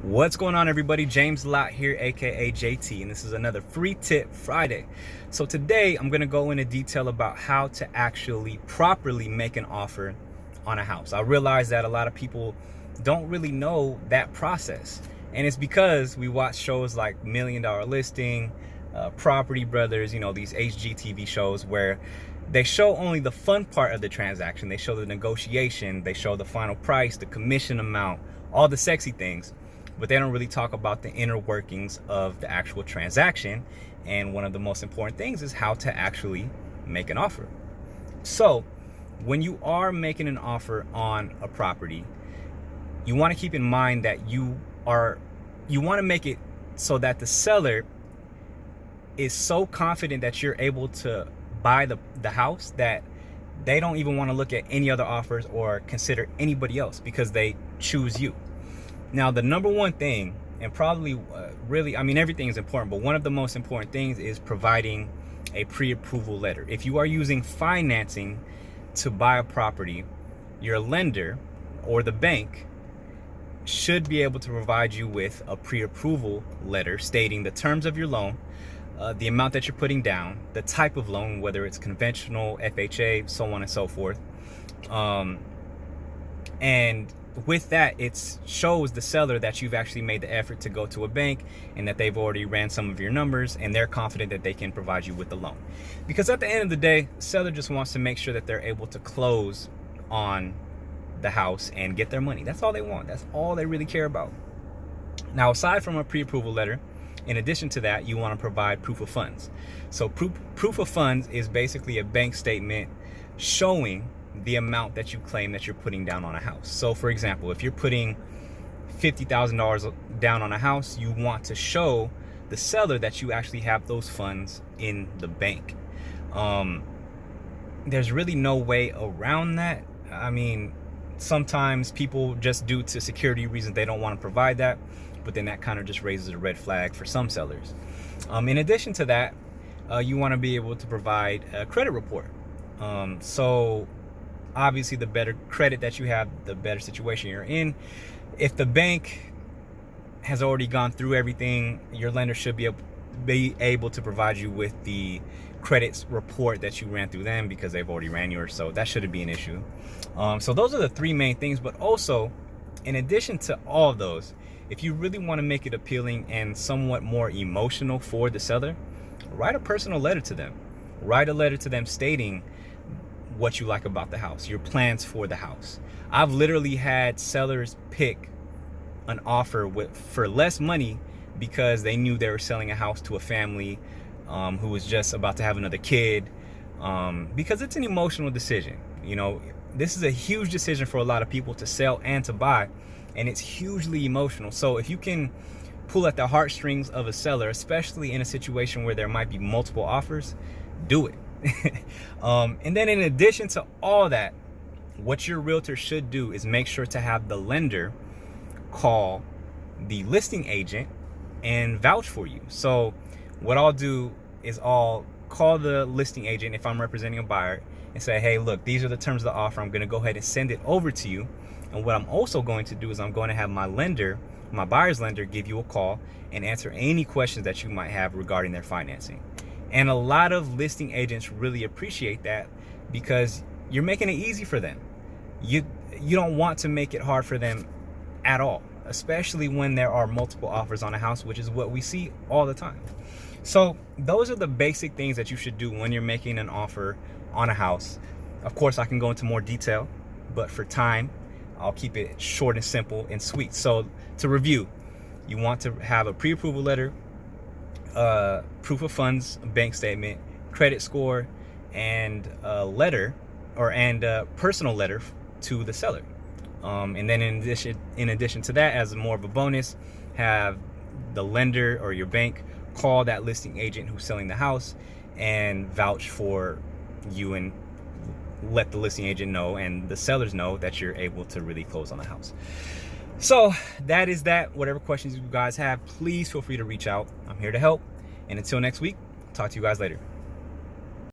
What's going on, everybody? James Lott here, aka JT, and this is another Free Tip Friday. So today I'm going to go into detail about how to actually properly make an offer on a house. I realize that a lot of people don't really know that process, and it's because we watch shows like Million Dollar Listing, Property Brothers, these HGTV shows where they show only the fun part of the transaction. They show the negotiation, they show the final price, the commission amount, all the sexy things, but they don't really talk about the inner workings of the actual transaction. And one of the most important things is how to actually make an offer. So when you are making an offer on a property, you want to keep in mind that you want to make it so that the seller is so confident that you're able to buy the house that they don't even want to look at any other offers or consider anybody else because they choose you. Now, the number one thing, and probably everything is important, but one of the most important things is providing a pre-approval letter. If you are using financing to buy a property, your lender or the bank should be able to provide you with a pre-approval letter stating the terms of your loan, the amount that you're putting down, the type of loan, whether it's conventional, FHA, so on and so forth. And with that, it shows the seller that you've actually made the effort to go to a bank and that they've already ran some of your numbers and they're confident that they can provide you with the loan. Because at the end of the day, the seller just wants to make sure that they're able to close on the house and get their money. That's all they want. That's all they really care about. Now, aside from a pre-approval letter, in addition to that, you want to provide proof of funds. So proof of funds is basically a bank statement showing the amount that you claim that you're putting down on a house. So for example, if you're putting $50,000 down on a house, you want to show the seller that you actually have those funds in the bank. There's really no way around that. I mean, sometimes people just, due to security reasons, they don't want to provide that, but then that kind of just raises a red flag for some sellers. In addition to that, you want to be able to provide a credit report. So obviously, the better credit that you have, the better situation you're in. If the bank has already gone through everything, your lender should be able to provide you with the credit report that you ran through them because they've already ran yours. So that shouldn't be an issue. So those are the three main things. But also, in addition to all of those, if you really want to make it appealing and somewhat more emotional for the seller, write a personal letter to them. Write a letter to them stating what you like about the house, your plans for the house. I've literally had sellers pick an offer for less money because they knew they were selling a house to a family who was just about to have another kid, because it's an emotional decision. This is a huge decision for a lot of people to sell and to buy, and it's hugely emotional. So if you can pull at the heartstrings of a seller, especially in a situation where there might be multiple offers, do it. And then in addition to all that, what your realtor should do is make sure to have the lender call the listing agent and vouch for you. So what I'll do is I'll call the listing agent if I'm representing a buyer and say, hey, look, these are the terms of the offer. I'm going to go ahead and send it over to you. And what I'm also going to do is I'm going to have my buyer's lender, give you a call and answer any questions that you might have regarding their financing. And a lot of listing agents really appreciate that because you're making it easy for them. You don't want to make it hard for them at all, especially when there are multiple offers on a house, which is what we see all the time. So those are the basic things that you should do when you're making an offer on a house. Of course, I can go into more detail, but for time, I'll keep it short and simple and sweet. So to review, you want to have a pre-approval letter, proof of funds, bank statement, credit score, and a letter and a personal letter to the seller. And then in addition to that, as more of a bonus, have the lender or your bank call that listing agent who's selling the house and vouch for you and let the listing agent know and the sellers know that you're able to really close on the house. So that is that. Whatever questions you guys have, please feel free to reach out. I'm here to help. And until next week, talk to you guys later.